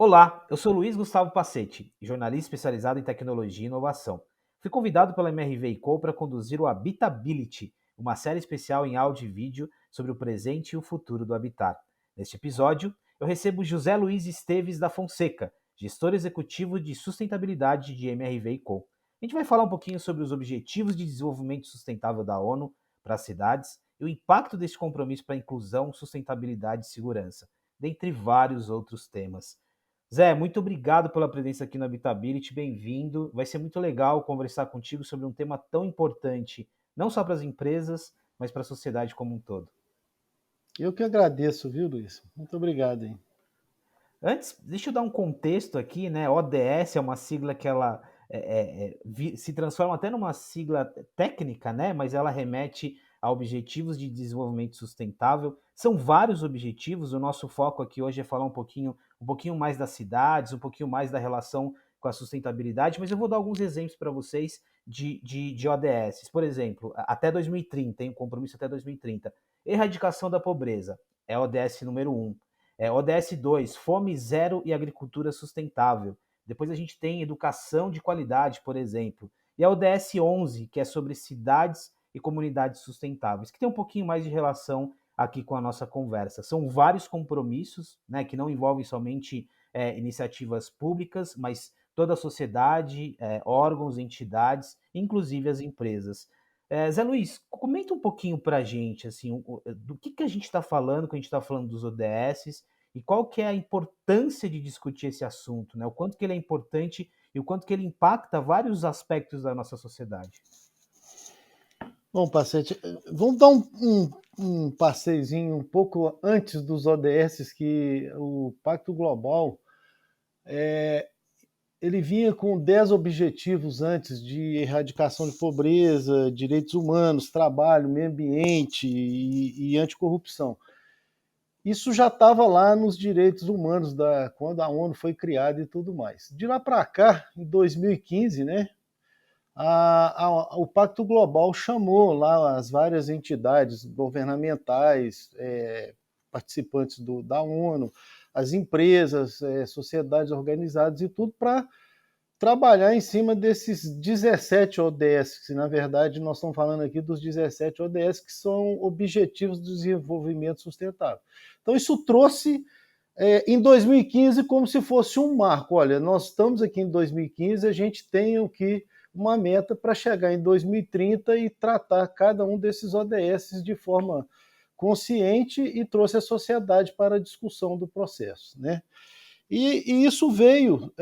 Olá, eu sou Luiz Gustavo Pacete, jornalista especializado em tecnologia e inovação. Fui convidado pela MRV Co para conduzir o Habitability, uma série especial em áudio e vídeo sobre o presente e o futuro do habitat. Neste episódio, eu recebo José Luiz Esteves da Fonseca, gestor executivo de sustentabilidade de MRV Co. A gente vai falar um pouquinho sobre os Objetivos de Desenvolvimento Sustentável da ONU para as cidades e o impacto deste compromisso para a inclusão, sustentabilidade e segurança, dentre vários outros temas. Zé, muito obrigado pela presença aqui no Habitability, bem-vindo. Vai ser muito legal conversar contigo sobre um tema tão importante, não só para as empresas, mas para a sociedade como um todo. Eu que agradeço, viu, Luiz? Muito obrigado, hein? Antes, deixa eu dar um contexto aqui, né? ODS é uma sigla que ela se transforma até numa sigla técnica, né? Mas ela remete a Objetivos de Desenvolvimento Sustentável. São vários objetivos. O nosso foco aqui hoje é falar um pouquinho mais das cidades, um pouquinho mais da relação com a sustentabilidade, mas eu vou dar alguns exemplos para vocês de ODS. Por exemplo, até 2030, tem um compromisso até 2030. Erradicação da pobreza é ODS número 1. ODS 2, fome zero e agricultura sustentável. Depois a gente tem educação de qualidade, por exemplo. E a ODS 11, que é sobre cidades e comunidades sustentáveis, que tem um pouquinho mais de relação aqui com a nossa conversa. São vários compromissos, né, que não envolvem somente iniciativas públicas, mas toda a sociedade, órgãos, entidades, inclusive as empresas. Zé Luiz, comenta um pouquinho para a gente, assim, do que a gente está falando quando a gente está falando dos ODS e qual que é a importância de discutir esse assunto, né? O quanto que ele é importante e o quanto que ele impacta vários aspectos da nossa sociedade. Bom, Pacete, vamos dar um passeiozinho um pouco antes dos ODS, que o Pacto Global, ele vinha com 10 objetivos antes de erradicação de pobreza, direitos humanos, trabalho, meio ambiente e anticorrupção. Isso já estava lá nos direitos humanos quando a ONU foi criada e tudo mais. De lá para cá, em 2015, né, o Pacto Global chamou lá as várias entidades governamentais, participantes da ONU, as empresas, sociedades organizadas e tudo para trabalhar em cima desses 17 ODS, que na verdade nós estamos falando aqui dos 17 ODS, que são Objetivos do Desenvolvimento Sustentável. Então isso trouxe em 2015 como se fosse um marco. Olha, nós estamos aqui em 2015, a gente tem uma meta para chegar em 2030 e tratar cada um desses ODS de forma consciente e trouxe a sociedade para a discussão do processo, né? E isso veio,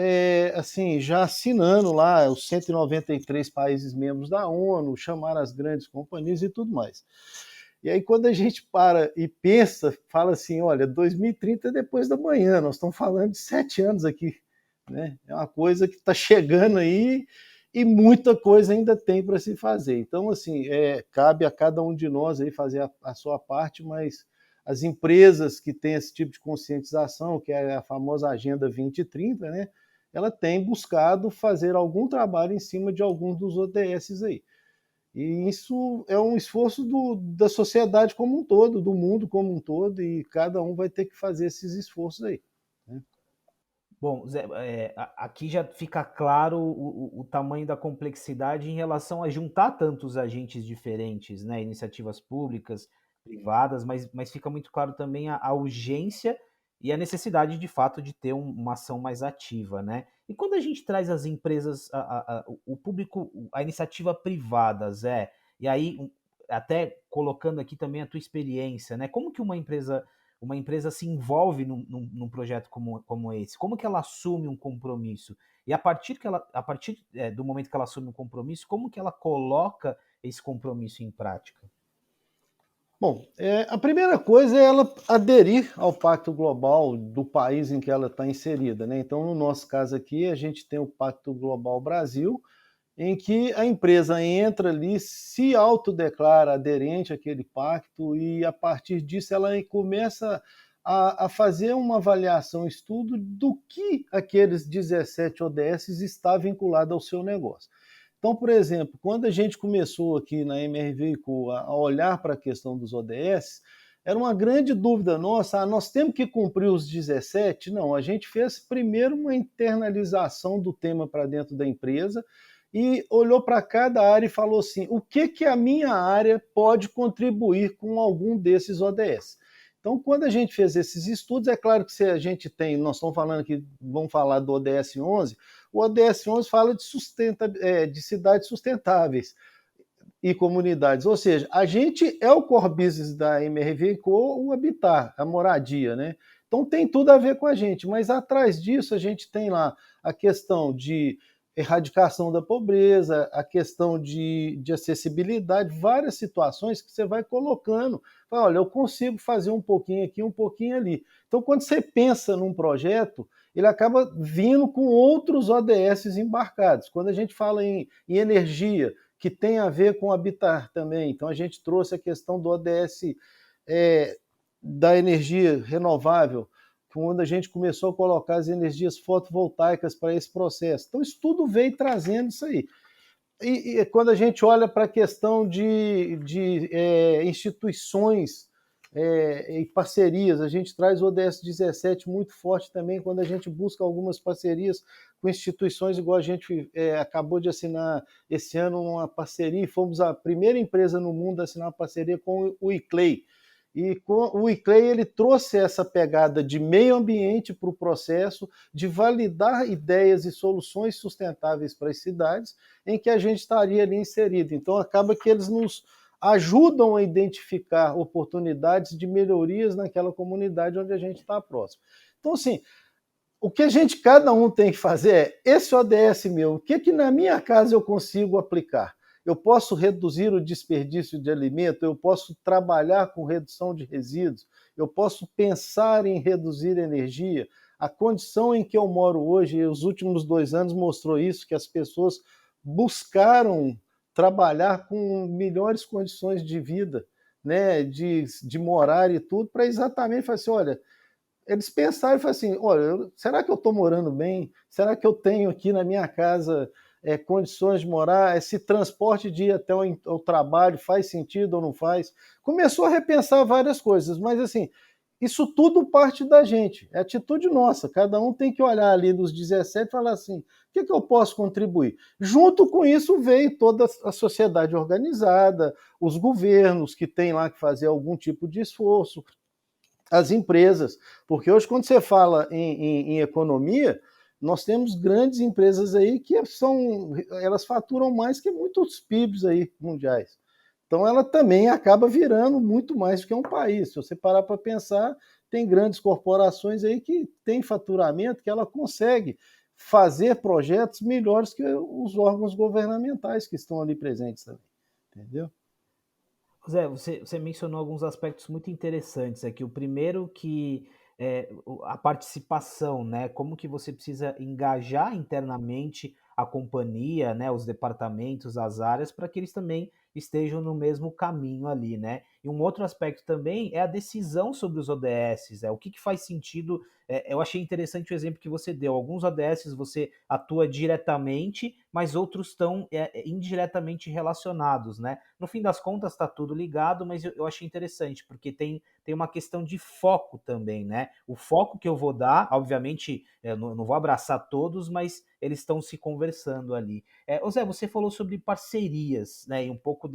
assim, já assinando lá os 193 países membros da ONU, chamaram as grandes companhias e tudo mais. E aí, quando a gente para e pensa, fala assim: olha, 2030 é depois da manhã, nós estamos falando de 7 anos aqui. Né? É uma coisa que está chegando aí e muita coisa ainda tem para se fazer. Então, assim, cabe a cada um de nós aí fazer a sua parte, mas as empresas que têm esse tipo de conscientização, que é a famosa Agenda 2030, né? Ela tem buscado fazer algum trabalho em cima de alguns dos ODS aí. E isso é um esforço da sociedade como um todo, do mundo como um todo, e cada um vai ter que fazer esses esforços aí. Né? Bom, Zé, aqui já fica claro o tamanho da complexidade em relação a juntar tantos agentes diferentes, né? Iniciativas públicas, privadas, mas fica muito claro também a urgência e a necessidade de fato de ter uma ação mais ativa, né? E quando a gente traz as empresas, o público, a iniciativa privada, Zé, e aí até colocando aqui também a tua experiência, né? Como que uma empresa se envolve num projeto como esse? Como que ela assume um compromisso? E a partir do momento que ela assume um compromisso, como que ela coloca esse compromisso em prática? Bom, a primeira coisa é ela aderir ao Pacto Global do país em que ela está inserida. Né? Então, no nosso caso aqui, a gente tem o Pacto Global Brasil, em que a empresa entra ali, se autodeclara aderente àquele pacto e, a partir disso, ela começa a fazer uma avaliação, estudo do que aqueles 17 ODS está vinculado ao seu negócio. Então, por exemplo, quando a gente começou aqui na MRV a olhar para a questão dos ODS, era uma grande dúvida nossa, nós temos que cumprir os 17? Não, a gente fez primeiro uma internalização do tema para dentro da empresa e olhou para cada área e falou assim, o que a minha área pode contribuir com algum desses ODS? Então, quando a gente fez esses estudos, é claro que se a gente tem, nós estamos falando aqui, vamos falar do ODS 11, o ODS 11 fala de cidades sustentáveis e comunidades, ou seja, a gente é o core business da MRV com o habitat, a moradia, né? Então tem tudo a ver com a gente, mas atrás disso a gente tem lá a questão de erradicação da pobreza, a questão de acessibilidade, várias situações que você vai colocando. Fala, olha, eu consigo fazer um pouquinho aqui, um pouquinho ali. Então, quando você pensa num projeto, ele acaba vindo com outros ODS embarcados. Quando a gente fala em energia, que tem a ver com habitar também, então a gente trouxe a questão do ODS da energia renovável, quando a gente começou a colocar as energias fotovoltaicas para esse processo. Então, isso tudo veio trazendo isso aí. E quando a gente olha para a questão de instituições e parcerias, a gente traz o ODS 17 muito forte também, quando a gente busca algumas parcerias com instituições, igual a gente acabou de assinar esse ano uma parceria, e fomos a primeira empresa no mundo a assinar uma parceria com o ICLEI. E com o ICLEI ele trouxe essa pegada de meio ambiente para o processo, de validar ideias e soluções sustentáveis para as cidades, em que a gente estaria ali inserido. Então acaba que eles nos ajudam a identificar oportunidades de melhorias naquela comunidade onde a gente está próximo. Então, assim, o que a gente, cada um tem que fazer é, esse ODS meu, o que na minha casa eu consigo aplicar? Eu posso reduzir o desperdício de alimento, eu posso trabalhar com redução de resíduos, eu posso pensar em reduzir energia. A condição em que eu moro hoje, os últimos 2 anos mostrou isso, que as pessoas buscaram trabalhar com melhores condições de vida, né, de morar e tudo, para exatamente falar assim, olha, eles pensaram e falaram assim, olha, será que eu estou morando bem? Será que eu tenho aqui na minha casa condições de morar? Esse transporte de ir até o trabalho faz sentido ou não faz? Começou a repensar várias coisas, mas assim, isso tudo parte da gente, é atitude nossa, cada um tem que olhar ali dos 17 e falar assim, o que eu posso contribuir? Junto com isso veio toda a sociedade organizada, os governos que têm lá que fazer algum tipo de esforço, as empresas, porque hoje quando você fala em economia, nós temos grandes empresas aí que elas faturam mais que muitos PIBs aí mundiais. Então ela também acaba virando muito mais do que um país. Se você parar para pensar, tem grandes corporações aí que têm faturamento que ela consegue fazer projetos melhores que os órgãos governamentais que estão ali presentes também. Entendeu? Zé, você mencionou alguns aspectos muito interessantes aqui. O primeiro que é a participação, né? Como que você precisa engajar internamente a companhia, né? Os departamentos, as áreas, para que eles também estejam no mesmo caminho ali, né? E um outro aspecto também é a decisão sobre os ODS, o que faz sentido. Eu achei interessante o exemplo que você deu. Alguns ODS você atua diretamente, mas outros estão indiretamente relacionados, né? No fim das contas está tudo ligado, mas eu achei interessante, porque tem uma questão de foco também, né? O foco que eu vou dar, obviamente, eu não vou abraçar todos, mas eles estão se conversando ali. Ô Zé, você falou sobre parcerias, né? E um pouco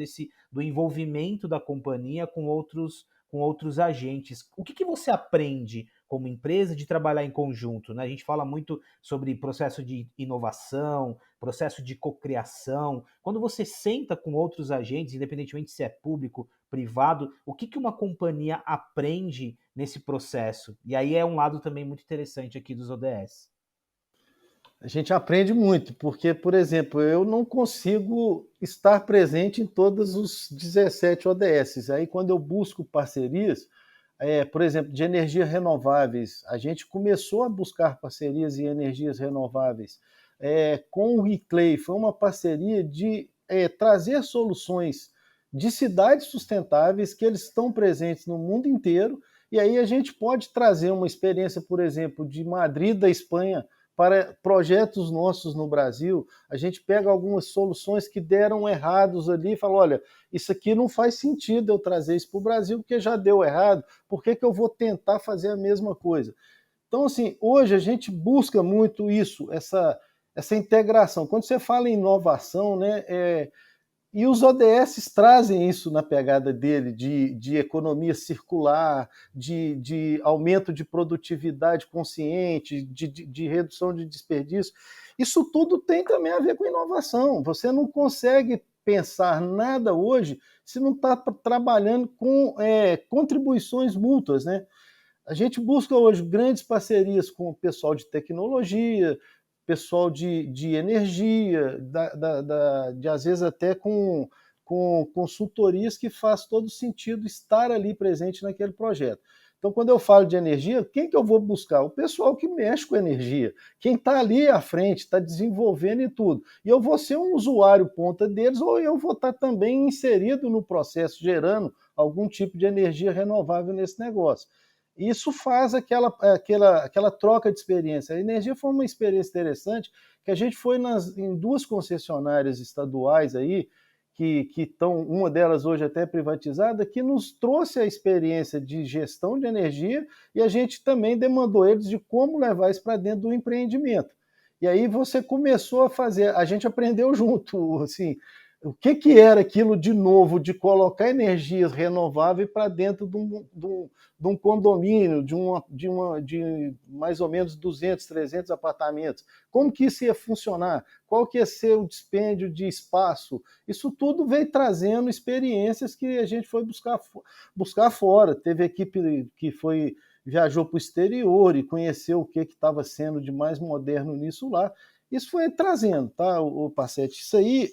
do envolvimento da companhia com outros agentes. O que você aprende como empresa de trabalhar em conjunto, né? A gente fala muito sobre processo de inovação, processo de cocriação. Quando você senta com outros agentes, independentemente se é público, privado, o que uma companhia aprende nesse processo? E aí é um lado também muito interessante aqui dos ODS. A gente aprende muito, porque, por exemplo, eu não consigo estar presente em todos os 17 ODS. Aí, quando eu busco parcerias, por exemplo, de energias renováveis, a gente começou a buscar parcerias em energias renováveis. Com o Reclay, foi uma parceria de trazer soluções de cidades sustentáveis que eles estão presentes no mundo inteiro, e aí a gente pode trazer uma experiência, por exemplo, de Madrid, da Espanha, para projetos nossos no Brasil, a gente pega algumas soluções que deram errados ali e fala, olha, isso aqui não faz sentido eu trazer isso para o Brasil, porque já deu errado, por que eu vou tentar fazer a mesma coisa? Então, assim, hoje a gente busca muito isso, essa integração. Quando você fala em inovação, né, e os ODS trazem isso na pegada dele, de economia circular, de aumento de produtividade consciente, de redução de desperdício. Isso tudo tem também a ver com inovação. Você não consegue pensar nada hoje se não está trabalhando com contribuições mútuas, né? A gente busca hoje grandes parcerias com o pessoal de tecnologia, pessoal de energia, de às vezes até com consultorias que faz todo sentido estar ali presente naquele projeto. Então, quando eu falo de energia, quem que eu vou buscar? O pessoal que mexe com energia, quem está ali à frente, está desenvolvendo e tudo. E eu vou ser um usuário ponta deles, ou eu vou estar também inserido no processo, gerando algum tipo de energia renovável nesse negócio. Isso faz aquela troca de experiência. A energia foi uma experiência interessante, que a gente foi em duas concessionárias estaduais aí, que estão, uma delas hoje até privatizada, que nos trouxe a experiência de gestão de energia e a gente também demandou eles de como levar isso para dentro do empreendimento. E aí você começou a fazer, a gente aprendeu junto, assim, o que era aquilo de novo, de colocar energias renováveis para dentro de um condomínio, de mais ou menos 200, 300 apartamentos. Como que isso ia funcionar? Qual que ia ser o dispêndio de espaço? Isso tudo veio trazendo experiências que a gente foi buscar fora. Teve equipe que viajou para o exterior e conheceu o que estava sendo de mais moderno nisso lá. Isso foi trazendo, tá, o Passetti? Isso aí...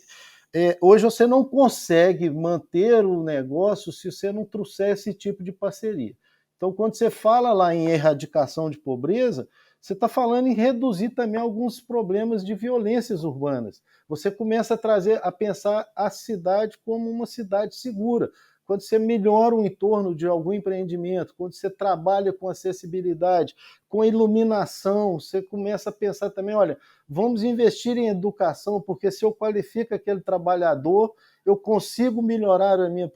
hoje você não consegue manter o negócio se você não trouxer esse tipo de parceria. Então, quando você fala lá em erradicação de pobreza, você está falando em reduzir também alguns problemas de violências urbanas. Você começa a pensar a cidade como uma cidade segura. Quando você melhora o entorno de algum empreendimento, quando você trabalha com acessibilidade, com iluminação, você começa a pensar também, olha, vamos investir em educação, porque se eu qualifico aquele trabalhador, eu consigo melhorar a minha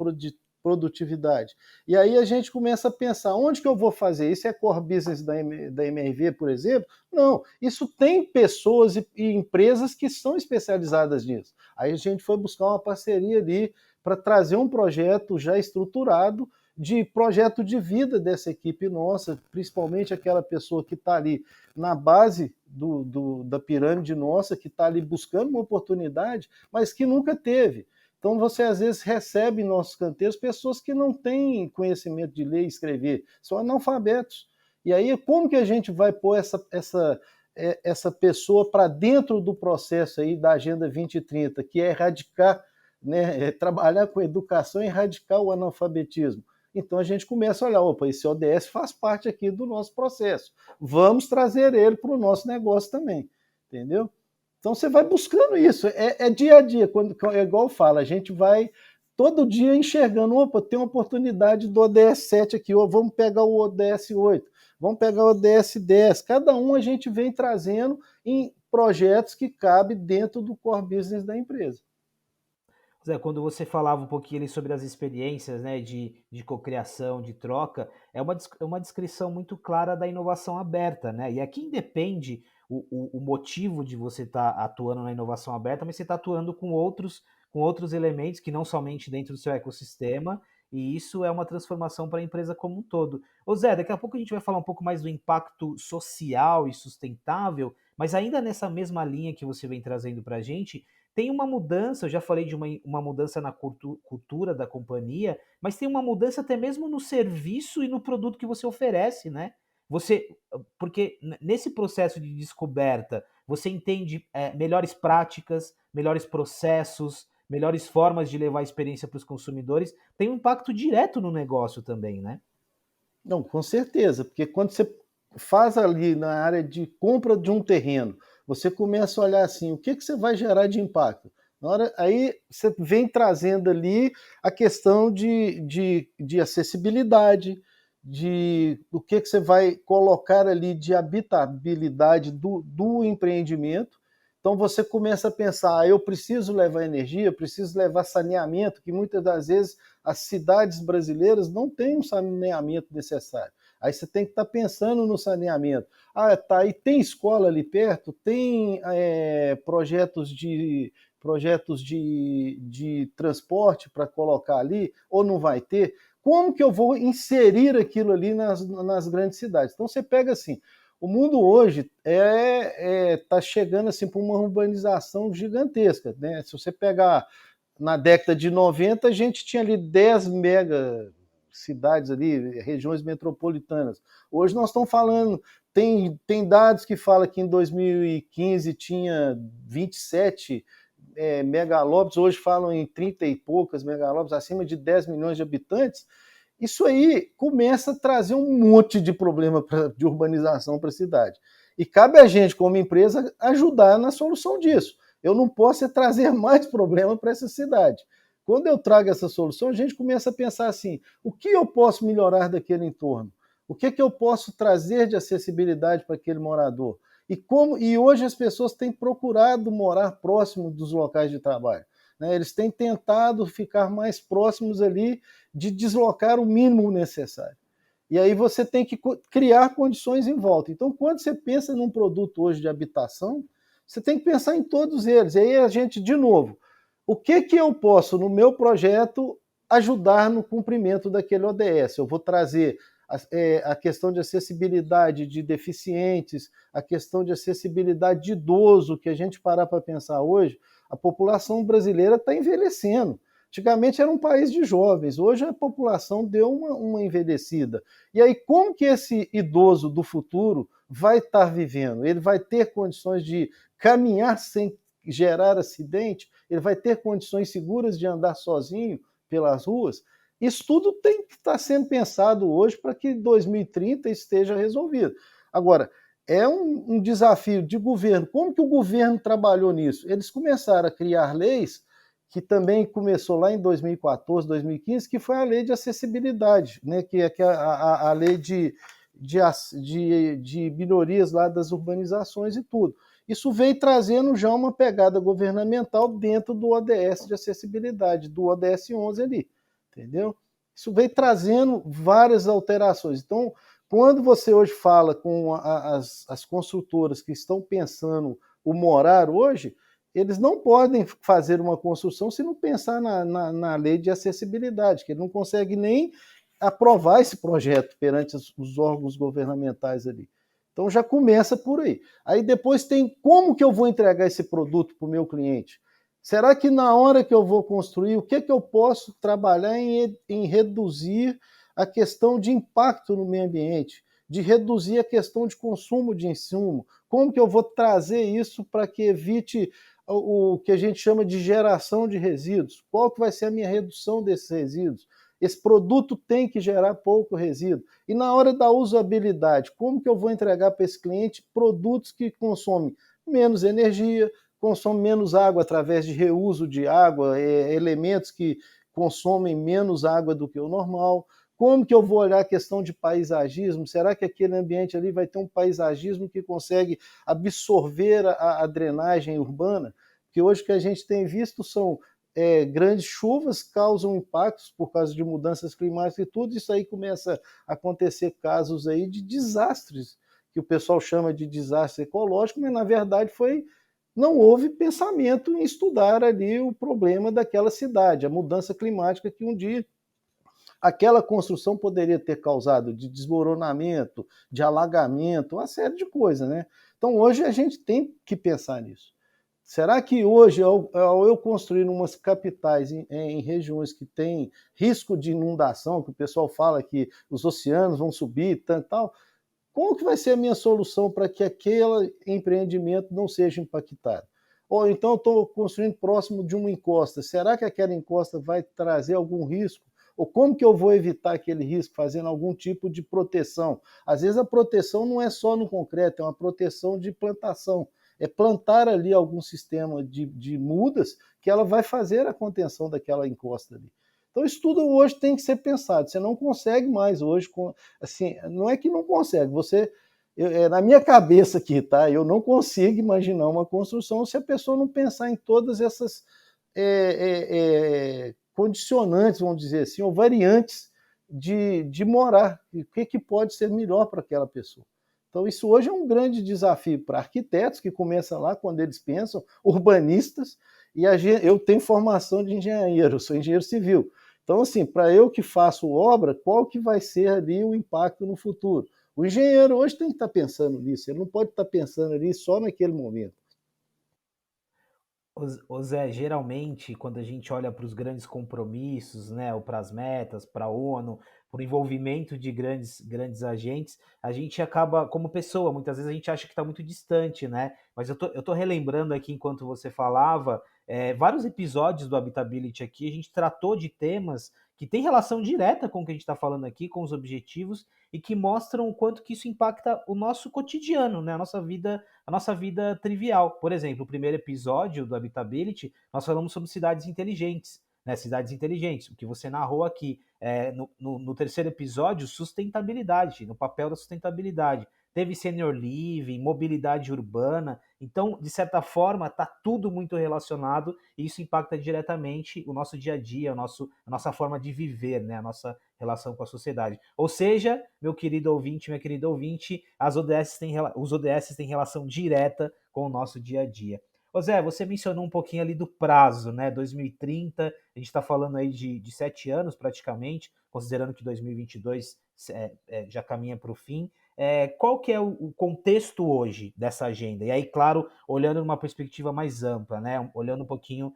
produtividade. E aí a gente começa a pensar, onde que eu vou fazer? Isso é core business da MRV, por exemplo? Não, isso tem pessoas e empresas que são especializadas nisso. Aí a gente foi buscar uma parceria ali para trazer um projeto já estruturado, de projeto de vida dessa equipe nossa, principalmente aquela pessoa que está ali na base da pirâmide nossa, que está ali buscando uma oportunidade, mas que nunca teve. Então você às vezes recebe em nossos canteiros pessoas que não têm conhecimento de ler e escrever, são analfabetos. E aí como que a gente vai pôr essa pessoa para dentro do processo aí da Agenda 2030, que é erradicar, né, trabalhar com educação e erradicar o analfabetismo? Então a gente começa a olhar, opa, esse ODS faz parte aqui do nosso processo. Vamos trazer ele para o nosso negócio também, entendeu? Então você vai buscando isso, é dia a dia, é igual fala, a gente vai todo dia enxergando, opa, tem uma oportunidade do ODS 7 aqui, ou vamos pegar o ODS 8, vamos pegar o ODS 10, cada um a gente vem trazendo em projetos que cabem dentro do core business da empresa. Zé, quando você falava um pouquinho ali sobre as experiências, né, de cocriação, de troca, é uma descrição muito clara da inovação aberta, né? E aqui independe o motivo de você estar atuando na inovação aberta, mas você está atuando com outros elementos que não somente dentro do seu ecossistema, e isso é uma transformação para a empresa como um todo. Ô Zé, daqui a pouco a gente vai falar um pouco mais do impacto social e sustentável, mas ainda nessa mesma linha que você vem trazendo para a gente, tem uma mudança, eu já falei de uma mudança na cultura da companhia, mas tem uma mudança até mesmo no serviço e no produto que você oferece, né? Você, porque nesse processo de descoberta, você entende melhores práticas, melhores processos, melhores formas de levar a experiência para os consumidores, tem um impacto direto no negócio também, né? Não, com certeza, porque quando você faz ali na área de compra de um terreno, você começa a olhar assim, o que você vai gerar de impacto? Aí você vem trazendo ali a questão de acessibilidade, o que você vai colocar ali de habitabilidade do empreendimento. Então você começa a pensar, eu preciso levar energia, preciso levar saneamento, que muitas das vezes as cidades brasileiras não têm um saneamento necessário. Aí você tem que estar pensando no saneamento. Ah, tá, e tem escola ali perto, tem projetos de transporte para colocar ali, ou não vai ter? Como que eu vou inserir aquilo ali nas grandes cidades? Então você pega assim, o mundo hoje está chegando assim, para uma urbanização gigantesca. Né? Se você pegar na década de 90, a gente tinha ali 10 mega cidades ali, regiões metropolitanas. Hoje nós estamos falando, tem dados que falam que em 2015 tinha 27 megalópolis, hoje falam em 30 e poucas megalópolis, acima de 10 milhões de habitantes. Isso aí começa a trazer um monte de problema de urbanização para a cidade. E cabe a gente, como empresa, ajudar na solução disso. Eu não posso trazer mais problema para essa cidade. Quando eu trago essa solução, a gente começa a pensar assim, o que eu posso melhorar daquele entorno? O que eu posso trazer de acessibilidade para aquele morador? E hoje as pessoas têm procurado morar próximo dos locais de trabalho. Né? Eles têm tentado ficar mais próximos ali de deslocar o mínimo necessário. E aí você tem que criar condições em volta. Então, quando você pensa num produto hoje de habitação, você tem que pensar em todos eles. E aí a gente, de novo, o que eu posso, no meu projeto, ajudar no cumprimento daquele ODS? Eu vou trazer a questão de acessibilidade de deficientes, a questão de acessibilidade de idoso, que a gente parar para pensar hoje, a população brasileira está envelhecendo. Antigamente era um país de jovens, hoje a população deu uma envelhecida. E aí, como que esse idoso do futuro vai estar vivendo? Ele vai ter condições de caminhar sem gerar acidente? Ele vai ter condições seguras de andar sozinho pelas ruas? Isso tudo tem que estar sendo pensado hoje para que 2030 esteja resolvido. Agora, é um desafio de governo. Como que o governo trabalhou nisso? Eles começaram a criar leis, que também começou lá em 2014, 2015, que foi a lei de acessibilidade, né? Que é a lei de minorias lá das urbanizações e tudo. Isso veio trazendo já uma pegada governamental dentro do ODS de acessibilidade, do ODS 11 ali, entendeu? Isso veio trazendo várias alterações. Então, quando você hoje fala com as construtoras que estão pensando o morar hoje, eles não podem fazer uma construção se não pensar na lei de acessibilidade, que ele não consegue nem aprovar esse projeto perante os órgãos governamentais ali. Então já começa por aí. Aí depois tem como que eu vou entregar esse produto para o meu cliente? Será que na hora que eu vou construir, o que eu posso trabalhar em reduzir a questão de impacto no meio ambiente, de reduzir a questão de consumo de insumo? Como que eu vou trazer isso para que evite o que a gente chama de geração de resíduos? Qual que vai ser a minha redução desses resíduos? Esse produto tem que gerar pouco resíduo. E na hora da usabilidade, como que eu vou entregar para esse cliente produtos que consomem menos energia, consomem menos água através de reuso de água, elementos que consomem menos água do que o normal? Como que eu vou olhar a questão de paisagismo? Será que aquele ambiente ali vai ter um paisagismo que consegue absorver a drenagem urbana? Porque hoje o que a gente tem visto são grandes chuvas causam impactos por causa de mudanças climáticas e tudo, isso aí começa a acontecer casos aí de desastres, que o pessoal chama de desastre ecológico, mas na verdade não houve pensamento em estudar ali o problema daquela cidade, a mudança climática que um dia aquela construção poderia ter causado de desmoronamento, de alagamento, uma série de coisas, né? Então hoje a gente tem que pensar nisso. Será que hoje, ao eu construir umas capitais em regiões que têm risco de inundação, que o pessoal fala que os oceanos vão subir e tal, como que vai ser a minha solução para que aquele empreendimento não seja impactado? Ou então eu estou construindo próximo de uma encosta, será que aquela encosta vai trazer algum risco? Ou como que eu vou evitar aquele risco fazendo algum tipo de proteção? Às vezes a proteção não é só no concreto, é uma proteção de plantação. É plantar ali algum sistema de mudas que ela vai fazer a contenção daquela encosta ali. Então, isso tudo hoje tem que ser pensado. Você não consegue mais hoje, assim, não é que não consegue, na minha cabeça aqui, tá? Eu não consigo imaginar uma construção se a pessoa não pensar em todas essas condicionantes, vamos dizer assim, ou variantes de morar. E o que pode ser melhor para aquela pessoa. Então, isso hoje é um grande desafio para arquitetos, que começam lá quando eles pensam, urbanistas, e eu tenho formação de engenheiro, eu sou engenheiro civil. Então, assim, para eu que faço obra, qual que vai ser ali o impacto no futuro? O engenheiro hoje tem que estar pensando nisso, ele não pode estar pensando ali só naquele momento. Ô Zé, geralmente, quando a gente olha para os grandes compromissos, né, ou para as metas, para a ONU, para o envolvimento de grandes agentes, a gente acaba, como pessoa, muitas vezes a gente acha que está muito distante, né? Mas eu tô relembrando aqui, enquanto você falava, vários episódios do Habitability aqui, a gente tratou de temas que têm relação direta com o que a gente está falando aqui, com os objetivos, e que mostram o quanto que isso impacta o nosso cotidiano, né? A nossa vida trivial. Por exemplo, o primeiro episódio do Habitability, nós falamos sobre cidades inteligentes, né? Cidades inteligentes, o que você narrou aqui. No terceiro episódio, sustentabilidade, no papel da sustentabilidade. Teve senior living, mobilidade urbana. Então, de certa forma, está tudo muito relacionado e isso impacta diretamente o nosso dia a dia, a nossa forma de viver, né? A nossa relação com a sociedade. Ou seja, meu querido ouvinte, minha querida ouvinte, os ODS têm relação direta com o nosso dia a dia. Ô Zé, você mencionou um pouquinho ali do prazo, né? 2030, a gente está falando aí de 7 anos praticamente, considerando que 2022 já caminha para o fim. Qual que é o contexto hoje dessa agenda? E aí, claro, olhando numa perspectiva mais ampla, né? Olhando um pouquinho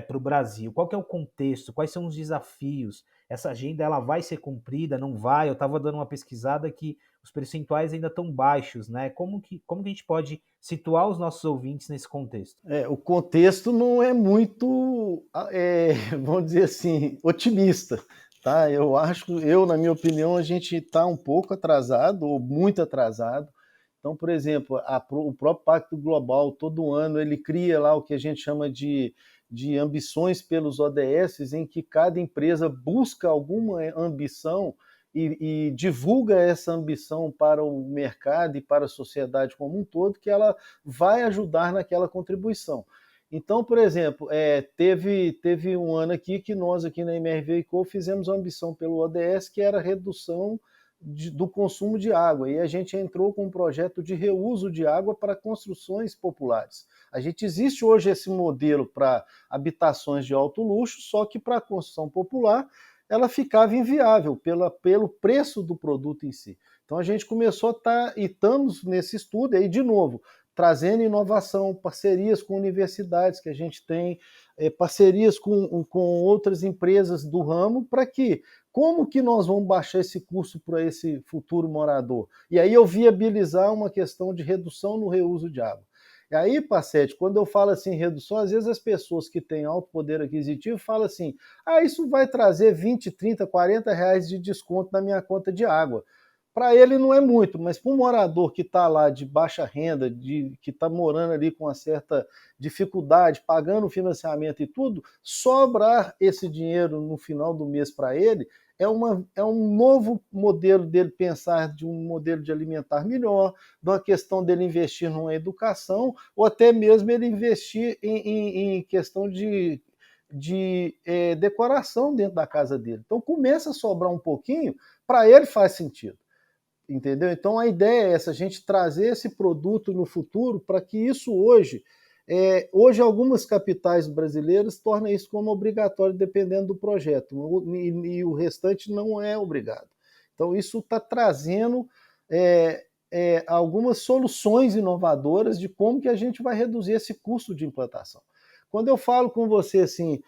para o Brasil. Qual que é o contexto? Quais são os desafios? Essa agenda ela vai ser cumprida? Não vai? Eu estava dando uma pesquisada que os percentuais ainda estão baixos, né? Como que a gente pode situar os nossos ouvintes nesse contexto? O contexto não é muito, vamos dizer assim, otimista. Tá? Na minha opinião, a gente está um pouco atrasado, ou muito atrasado. Então, por exemplo, o próprio Pacto Global, todo ano, ele cria lá o que a gente chama de ambições pelos ODS, em que cada empresa busca alguma ambição e divulga essa ambição para o mercado e para a sociedade como um todo, que ela vai ajudar naquela contribuição. Então, por exemplo, teve um ano aqui que nós aqui na MRV Co fizemos uma ambição pelo ODS, que era a redução do consumo de água, e a gente entrou com um projeto de reuso de água para construções populares. Existe hoje esse modelo para habitações de alto luxo, só que para a construção popular ela ficava inviável pelo preço do produto em si. Então a gente começou a estar, e estamos nesse estudo aí de novo, trazendo inovação, parcerias com universidades que a gente tem, parcerias com outras empresas do ramo, para que como que nós vamos baixar esse custo para esse futuro morador? E aí eu viabilizar uma questão de redução no reuso de água. E aí, Pacete, quando eu falo assim redução, às vezes as pessoas que têm alto poder aquisitivo falam assim, isso vai trazer 20, 30, 40 reais de desconto na minha conta de água. Para ele não é muito, mas para um morador que está lá de baixa renda, que está morando ali com uma certa dificuldade, pagando o financiamento e tudo, sobrar esse dinheiro no final do mês para ele é um novo modelo dele pensar de um modelo de alimentar melhor, de uma questão dele investir numa educação, ou até mesmo ele investir em questão de decoração dentro da casa dele. Então começa a sobrar um pouquinho, para ele faz sentido. Entendeu? Então a ideia é essa, a gente trazer esse produto no futuro para que isso hoje algumas capitais brasileiras tornam isso como obrigatório dependendo do projeto, e o restante não é obrigado. Então isso está trazendo algumas soluções inovadoras de como que a gente vai reduzir esse custo de implantação. Quando eu falo com você assim,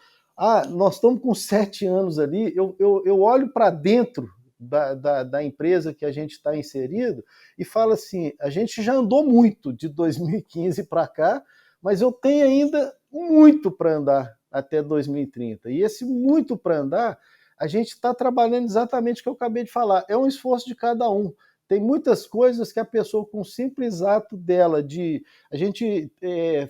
nós estamos com 7 anos ali, eu olho para dentro da empresa que a gente está inserido e fala assim, a gente já andou muito de 2015 para cá, mas eu tenho ainda muito para andar até 2030. E esse muito para andar, a gente está trabalhando exatamente o que eu acabei de falar. É um esforço de cada um. Tem muitas coisas que a pessoa, com o simples ato dela, a gente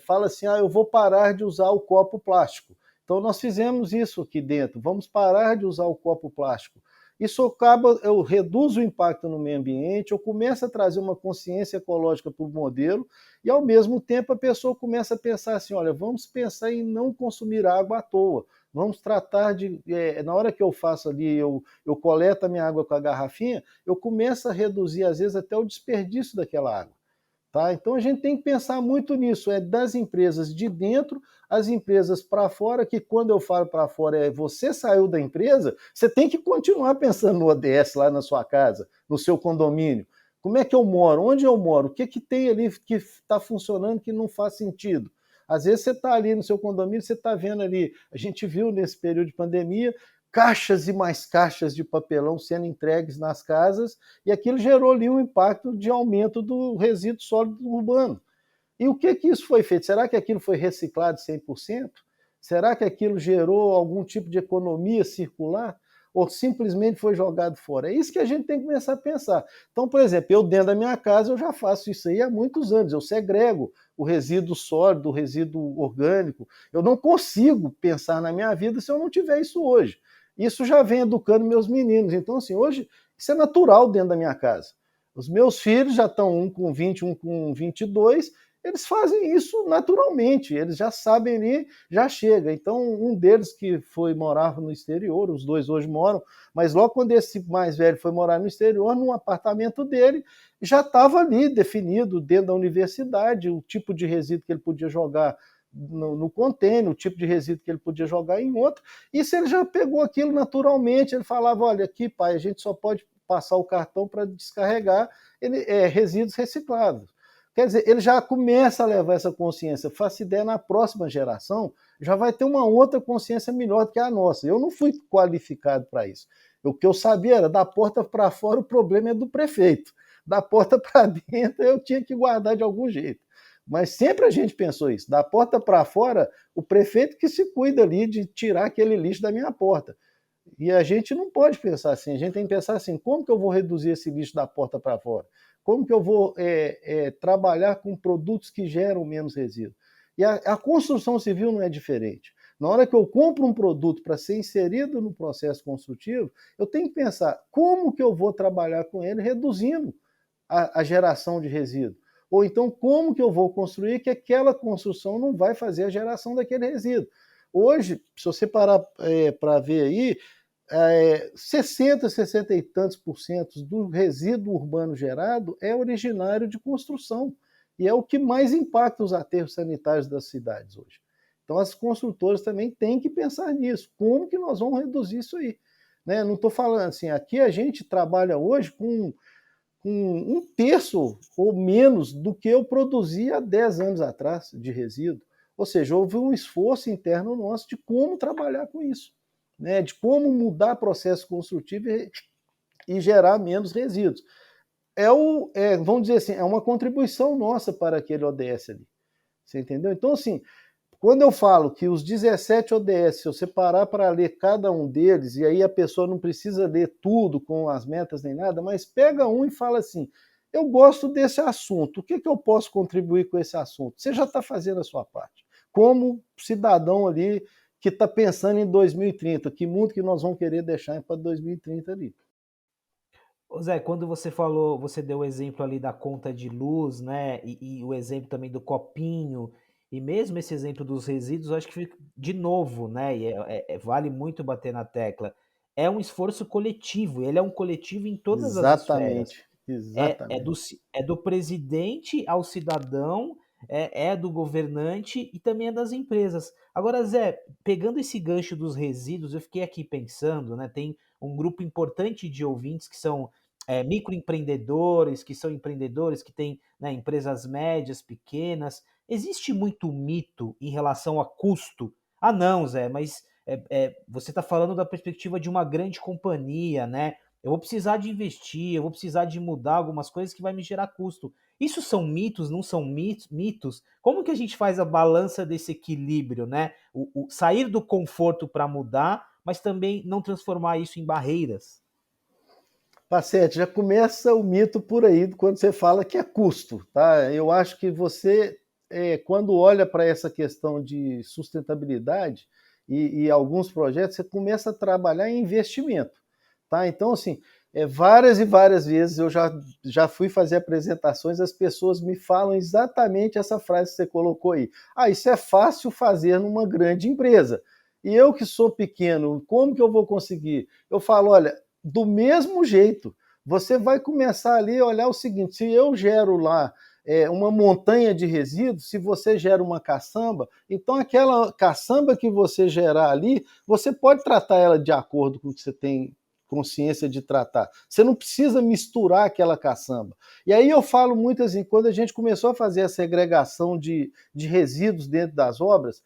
fala assim, eu vou parar de usar o copo plástico. Então nós fizemos isso aqui dentro, vamos parar de usar o copo plástico. Isso acaba, eu reduzo o impacto no meio ambiente, eu começo a trazer uma consciência ecológica para o modelo e, ao mesmo tempo, a pessoa começa a pensar assim, olha, vamos pensar em não consumir água à toa, vamos tratar de, na hora que eu faço ali, eu coleto a minha água com a garrafinha, eu começo a reduzir, às vezes, até o desperdício daquela água. Tá? Então a gente tem que pensar muito nisso, é das empresas de dentro, as empresas para fora, que quando eu falo para fora é você saiu da empresa, você tem que continuar pensando no ODS lá na sua casa, no seu condomínio. Como é que eu moro? Onde eu moro? O que, que tem ali que está funcionando que não faz sentido? Às vezes você está ali no seu condomínio, você está vendo ali, a gente viu nesse período de pandemia, caixas e mais caixas de papelão sendo entregues nas casas, e aquilo gerou ali um impacto de aumento do resíduo sólido urbano. E o que isso foi feito? Será que aquilo foi reciclado 100%? Será que aquilo gerou algum tipo de economia circular? Ou simplesmente foi jogado fora? É isso que a gente tem que começar a pensar. Então, por exemplo, eu dentro da minha casa eu já faço isso aí há muitos anos. Eu segrego o resíduo sólido, o resíduo orgânico. Eu não consigo pensar na minha vida se eu não tiver isso hoje. Isso já vem educando meus meninos. Então, assim, hoje isso é natural dentro da minha casa. Os meus filhos já estão um com 20, um com 22, eles fazem isso naturalmente, eles já sabem ali, já chega. Então, um deles que foi morar no exterior, os dois hoje moram, mas logo quando esse mais velho foi morar no exterior, num apartamento dele, já estava ali definido dentro da universidade o tipo de resíduo que ele podia jogar no container, o tipo de resíduo que ele podia jogar em outro. Isso ele já pegou aquilo naturalmente, ele falava, olha, aqui, pai, a gente só pode passar o cartão para descarregar resíduos reciclados. Quer dizer, ele já começa a levar essa consciência. Faço ideia, na próxima geração já vai ter uma outra consciência melhor do que a nossa. Eu não fui qualificado para isso. O que eu sabia era, da porta para fora o problema é do prefeito. Da porta para dentro eu tinha que guardar de algum jeito. Mas sempre a gente pensou isso. Da porta para fora, o prefeito que se cuida ali de tirar aquele lixo da minha porta. E a gente não pode pensar assim, a gente tem que pensar assim, como que eu vou reduzir esse lixo da porta para fora? Como que eu vou trabalhar com produtos que geram menos resíduo? E a construção civil não é diferente. Na hora que eu compro um produto para ser inserido no processo construtivo, eu tenho que pensar como que eu vou trabalhar com ele reduzindo a geração de resíduo. Ou então, como que eu vou construir que aquela construção não vai fazer a geração daquele resíduo. Hoje, se você parar para ver aí, 60, 60 e tantos por cento do resíduo urbano gerado é originário de construção. E é o que mais impacta os aterros sanitários das cidades hoje. Então, as construtoras também têm que pensar nisso. Como que nós vamos reduzir isso aí? Né? Não estou falando assim, aqui a gente trabalha hoje com um terço ou menos do que eu produzia há 10 anos atrás de resíduo. Ou seja, houve um esforço interno nosso de como trabalhar com isso, né? De como mudar processo construtivo e gerar menos resíduos. Vamos dizer assim, é uma contribuição nossa para aquele ODS ali. Você entendeu? Então, assim, quando eu falo que os 17 ODS, se eu separar para ler cada um deles, e aí a pessoa não precisa ler tudo com as metas nem nada, mas pega um e fala assim, eu gosto desse assunto, o que, que eu posso contribuir com esse assunto? Você já está fazendo a sua parte. Como cidadão ali que está pensando em 2030, que mundo que nós vamos querer deixar para 2030 ali. Ô Zé, quando você falou, você deu o exemplo ali da conta de luz, né? E o exemplo também do copinho, e mesmo esse exemplo dos resíduos, eu acho que fica de novo, né? E vale muito bater na tecla. É um esforço coletivo, ele é um coletivo em todas as esferas. Exatamente, É exatamente. é do presidente ao cidadão, é do governante e também é das empresas. Agora, Zé, pegando esse gancho dos resíduos, eu fiquei aqui pensando, né? Tem um grupo importante de ouvintes que são microempreendedores, que são empreendedores que têm, né, empresas médias, pequenas. Existe muito mito em relação a custo? Ah, não, Zé, mas você está falando da perspectiva de uma grande companhia, né? Eu vou precisar de investir, eu vou precisar de mudar algumas coisas que vai me gerar custo. Isso são mitos, não são mitos? Como que a gente faz a balança desse equilíbrio, né? O sair do conforto para mudar, mas também não transformar isso em barreiras. Pacete, já começa o mito por aí quando você fala que é custo, tá? Eu acho que você, quando olha para essa questão de sustentabilidade, e alguns projetos, você começa a trabalhar em investimento. Tá? Então, assim, várias e várias vezes eu já fui fazer apresentações, as pessoas me falam exatamente essa frase que você colocou aí. Ah, isso é fácil fazer numa grande empresa. E eu que sou pequeno, como que eu vou conseguir? Eu falo, olha, do mesmo jeito, você vai começar ali a olhar o seguinte, se eu gero lá uma montanha de resíduos, se você gera uma caçamba, então aquela caçamba que você gerar ali, você pode tratar ela de acordo com o que você tem consciência de tratar. Você não precisa misturar aquela caçamba. E aí eu falo muito assim, quando a gente começou a fazer a segregação de resíduos dentro das obras,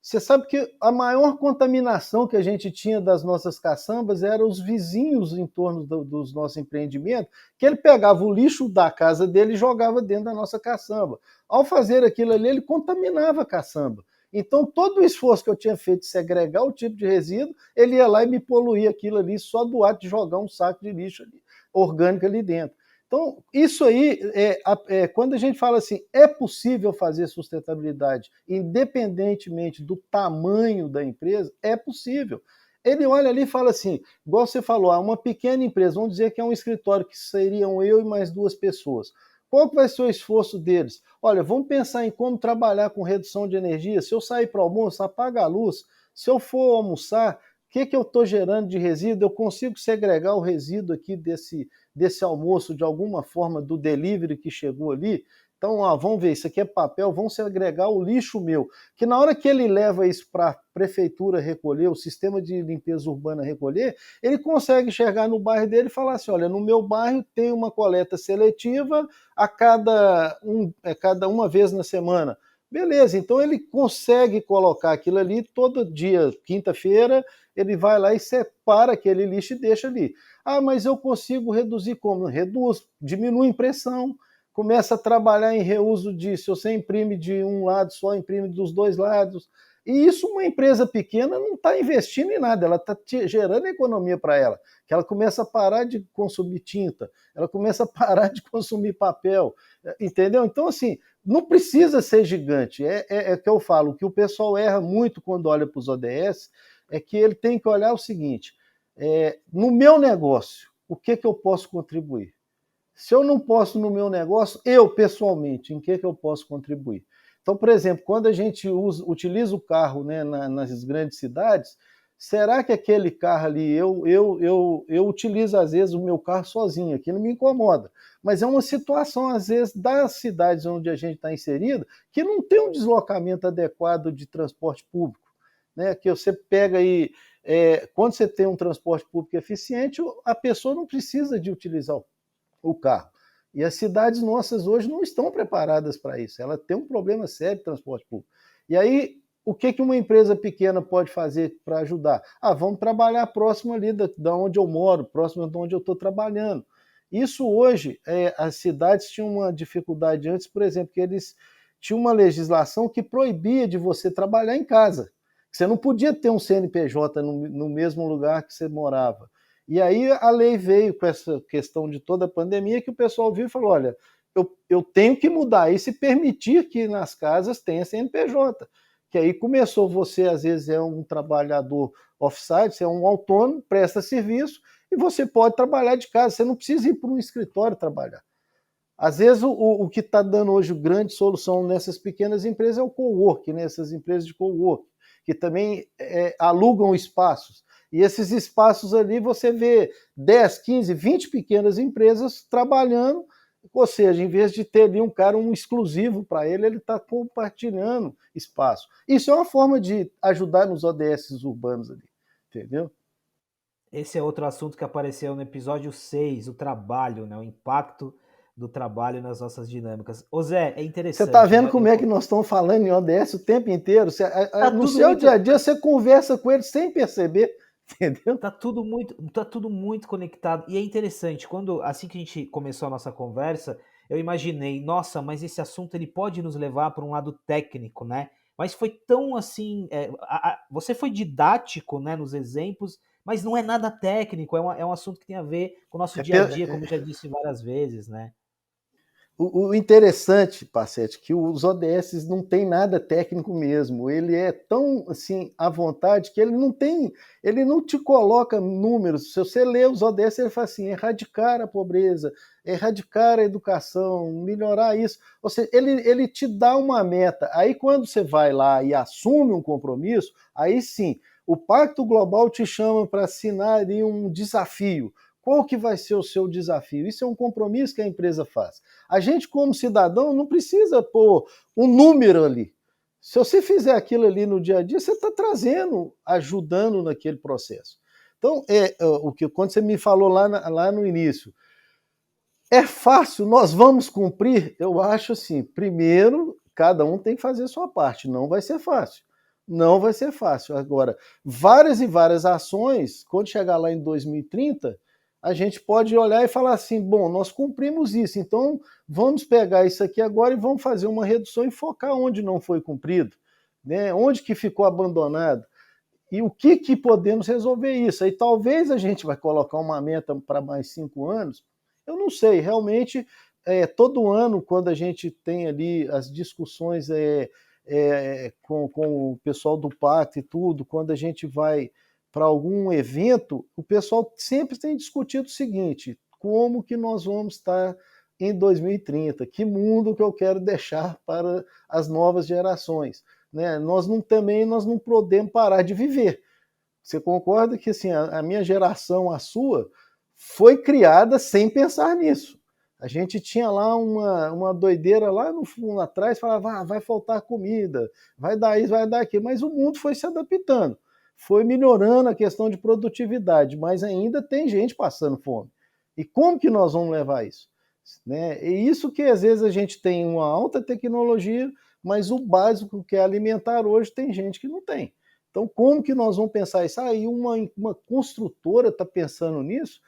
você sabe que a maior contaminação que a gente tinha das nossas caçambas eram os vizinhos em torno dos nossos empreendimentos, que ele pegava o lixo da casa dele e jogava dentro da nossa caçamba. Ao fazer aquilo ali, ele contaminava a caçamba. Então, todo o esforço que eu tinha feito de segregar o tipo de resíduo, ele ia lá e me poluía aquilo ali só do ato de jogar um saco de lixo ali, orgânico ali dentro. Então, isso aí, quando a gente fala assim, é possível fazer sustentabilidade independentemente do tamanho da empresa, é possível. Ele olha ali e fala assim, igual você falou, uma pequena empresa, vamos dizer que é um escritório que seriam eu e mais 2 pessoas. Qual que vai ser o esforço deles? Olha, vamos pensar em como trabalhar com redução de energia. Se eu sair para o almoço, apaga a luz. Se eu for almoçar, o que eu estou gerando de resíduo? Eu consigo segregar o resíduo aqui desse almoço de alguma forma do delivery que chegou ali? Então, vamos ver, isso aqui é papel, vamos segregar o lixo meu. Que na hora que ele leva isso para a prefeitura recolher, o sistema de limpeza urbana recolher, ele consegue chegar no bairro dele e falar assim, olha, no meu bairro tem uma coleta seletiva a cada uma vez na semana. Beleza, então ele consegue colocar aquilo ali todo dia, quinta-feira, ele vai lá e separa aquele lixo e deixa ali. Ah, mas eu consigo reduzir como? Reduz, diminui a impressão, começa a trabalhar em reuso de, se você imprime de um lado só, imprime dos 2 lados. E isso uma empresa pequena não está investindo em nada, ela está gerando economia para ela, que ela começa a parar de consumir tinta, ela começa a parar de consumir papel, entendeu? Então, assim, não precisa ser gigante, é que eu falo, o que o pessoal erra muito quando olha para os ODS é que ele tem que olhar o seguinte, no meu negócio, o que eu posso contribuir? Se eu não posso no meu negócio, eu pessoalmente, em que eu posso contribuir? Então, por exemplo, quando a gente utiliza o carro, né, nas grandes cidades, será que aquele carro ali, eu utilizo às vezes o meu carro sozinho, aquilo me incomoda. Mas é uma situação, às vezes, das cidades onde a gente está inserido, que não tem um deslocamento adequado de transporte público. Né? Que você pega aí, quando você tem um transporte público eficiente, a pessoa não precisa de utilizar o carro. E as cidades nossas hoje não estão preparadas para isso. Ela tem um problema sério de transporte público. E aí, o que uma empresa pequena pode fazer para ajudar? Vamos trabalhar próximo ali da onde eu moro, próximo de onde eu estou trabalhando. Isso hoje, as cidades tinham uma dificuldade antes, por exemplo, que eles tinham uma legislação que proibia de você trabalhar em casa. Você não podia ter um CNPJ no mesmo lugar que você morava. E aí a lei veio com essa questão de toda a pandemia, que o pessoal viu e falou, olha, eu tenho que mudar isso e permitir que nas casas tenha CNPJ. Que aí começou, você às vezes é um trabalhador off-site, você é um autônomo, presta serviço, e você pode trabalhar de casa, você não precisa ir para um escritório trabalhar. Às vezes o que está dando hoje grande solução nessas pequenas empresas é o coworking, né? Essas empresas de coworking, que também alugam espaços. E esses espaços ali você vê 10, 15, 20 pequenas empresas trabalhando, ou seja, em vez de ter ali um exclusivo para ele, ele está compartilhando espaço. Isso é uma forma de ajudar nos ODS urbanos ali, entendeu? Esse é outro assunto que apareceu no episódio 6, o trabalho, né? O impacto do trabalho nas nossas dinâmicas. Ô Zé, é Você está interessante, vendo né? como é que nós estamos falando em ODS o tempo inteiro? Tá No tudo seu muito, dia a dia, você conversa com eles sem perceber, entendeu? tá tudo muito conectado. E é interessante, quando assim que a gente começou a nossa conversa, eu imaginei, nossa, mas esse assunto ele pode nos levar para um lado técnico, né? Mas foi tão assim, você foi didático, né, nos exemplos, mas não é nada técnico, é um assunto que tem a ver com o nosso É, dia a dia, como eu já disse várias vezes, né? O interessante, Passetti, que os ODS não tem nada técnico mesmo. Ele é tão assim à vontade que ele não te coloca números. Se você lê os ODS, ele fala assim: erradicar a pobreza, erradicar a educação, melhorar isso. Ou seja, ele te dá uma meta. Aí quando você vai lá e assume um compromisso, aí sim, o Pacto Global te chama para assinar ali um desafio. Qual que vai ser o seu desafio? Isso é um compromisso que a empresa faz. A gente, como cidadão, não precisa pôr um número ali. Se você fizer aquilo ali no dia a dia, você está trazendo, ajudando naquele processo. Então, quando você me falou lá no início, é fácil, nós vamos cumprir? Eu acho assim, primeiro, cada um tem que fazer a sua parte, não vai ser fácil. Não vai ser fácil. Agora, várias e várias ações, quando chegar lá em 2030, a gente pode olhar e falar assim: bom, nós cumprimos isso, então vamos pegar isso aqui agora e vamos fazer uma redução e focar onde não foi cumprido, né? Onde que ficou abandonado. E o que podemos resolver isso? Aí talvez a gente vai colocar uma meta para mais 5 anos. Eu não sei, realmente, todo ano, quando a gente tem ali as discussões com o pessoal do pacto e tudo, quando a gente vai para algum evento, o pessoal sempre tem discutido o seguinte: como que nós vamos estar em 2030? Que mundo que eu quero deixar para as novas gerações? Né? Nós não podemos parar de viver. Você concorda que assim, a minha geração, a sua, foi criada sem pensar nisso. A gente tinha lá uma doideira lá no fundo atrás, falava: vai faltar comida, vai dar isso, vai dar aquilo, mas o mundo foi se adaptando, foi melhorando a questão de produtividade, mas ainda tem gente passando fome. E como que nós vamos levar isso? Né? E isso que às vezes a gente tem uma alta tecnologia, mas o básico que é alimentar hoje tem gente que não tem. Então, como que nós vamos pensar isso? Aí uma construtora está pensando nisso,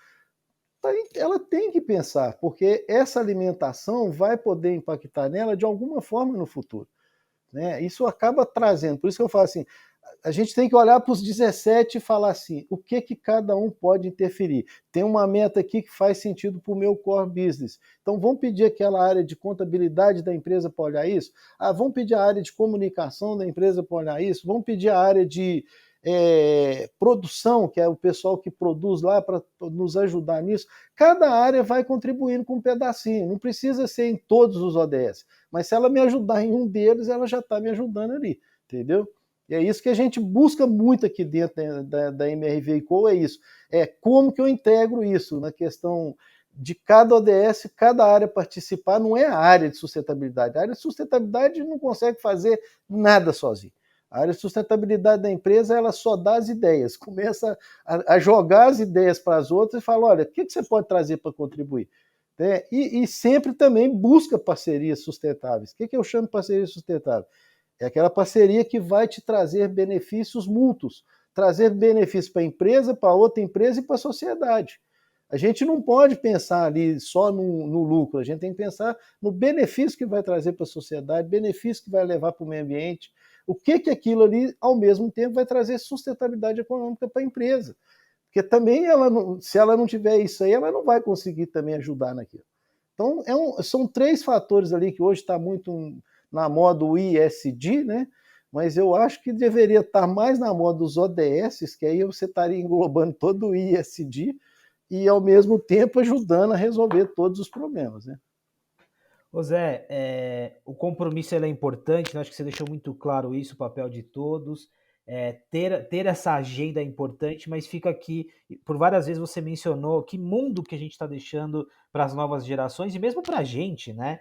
ela tem que pensar, porque essa alimentação vai poder impactar nela de alguma forma no futuro. Né? Isso acaba trazendo, por isso que eu falo assim, a gente tem que olhar para os 17 e falar assim, o que cada um pode interferir. Tem uma meta aqui que faz sentido para o meu core business. Então vamos pedir aquela área de contabilidade da empresa para olhar isso? Vamos pedir a área de comunicação da empresa para olhar isso? Vamos pedir a área de produção, que é o pessoal que produz lá para nos ajudar nisso. Cada área vai contribuindo com um pedacinho, não precisa ser em todos os ODS, mas se ela me ajudar em um deles, ela já está me ajudando ali, entendeu? E é isso que a gente busca muito aqui dentro da MRV Co, é isso. É como que eu integro isso na questão de cada ODS, cada área participar, não é a área de sustentabilidade. A área de sustentabilidade não consegue fazer nada sozinho. A área de sustentabilidade da empresa, ela só dá as ideias, começa a jogar as ideias para as outras e fala: olha, o que você pode trazer para contribuir? Né? E sempre também busca parcerias sustentáveis. O que eu chamo de parceria sustentável? É aquela parceria que vai te trazer benefícios mútuos, trazer benefícios para a empresa, para outra empresa e para a sociedade. A gente não pode pensar ali só no lucro, a gente tem que pensar no benefício que vai trazer para a sociedade, benefício que vai levar para o meio ambiente, o que aquilo ali, ao mesmo tempo, vai trazer sustentabilidade econômica para a empresa. Porque também, se ela não tiver isso aí, ela não vai conseguir também ajudar naquilo. Então, são 3 fatores ali que hoje está muito na moda o ISD, né? Mas eu acho que deveria estar mais na moda os ODS, que aí você estaria englobando todo o ISD e, ao mesmo tempo, ajudando a resolver todos os problemas, né? Ô Zé, o compromisso é importante, né? Acho que você deixou muito claro isso, o papel de todos. Ter essa agenda é importante, mas fica aqui, por várias vezes você mencionou que mundo que a gente está deixando para as novas gerações e mesmo para a gente, né?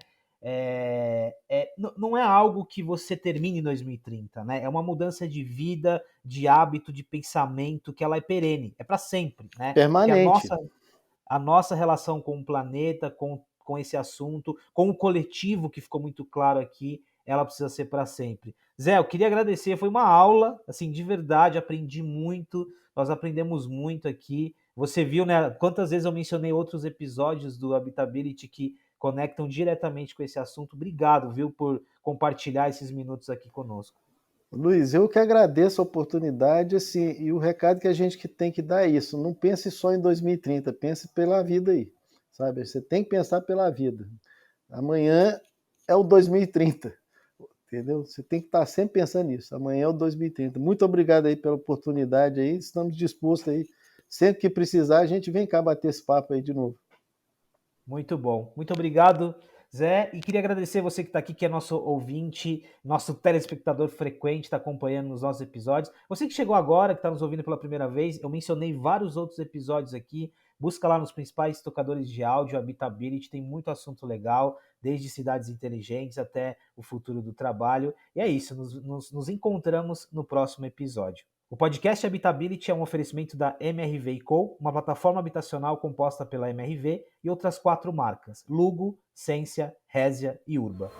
Não é algo que você termine em 2030, né? É uma mudança de vida, de hábito, de pensamento, que ela é perene, é para sempre, né? Porque Permanente. a nossa relação com o planeta, com esse assunto, com o coletivo, que ficou muito claro aqui, ela precisa ser para sempre. Zé, eu queria agradecer, foi uma aula, assim, de verdade, aprendi muito, nós aprendemos muito aqui. Você viu, né, quantas vezes eu mencionei outros episódios do Habitability que conectam diretamente com esse assunto. Obrigado, viu, por compartilhar esses minutos aqui conosco. Luiz, eu que agradeço a oportunidade, assim, e o recado que a gente que tem que dar é isso: não pense só em 2030, pense pela vida aí, sabe? Você tem que pensar pela vida. Amanhã é o 2030, entendeu? Você tem que estar sempre pensando nisso. Amanhã é o 2030. Muito obrigado aí pela oportunidade aí. Estamos dispostos aí. Sempre que precisar, a gente vem cá bater esse papo aí de novo. Muito bom. Muito obrigado, Zé. E queria agradecer você que está aqui, que é nosso ouvinte, nosso telespectador frequente, está acompanhando nos nossos episódios. Você que chegou agora, que está nos ouvindo pela primeira vez, eu mencionei vários outros episódios aqui. Busca lá nos principais tocadores de áudio, Habitability, tem muito assunto legal, desde cidades inteligentes até o futuro do trabalho. E é isso, nos encontramos no próximo episódio. O podcast Habitability é um oferecimento da MRV & Co., uma plataforma habitacional composta pela MRV e outras 4 marcas: Lugo, Sensia, Resia e Urba.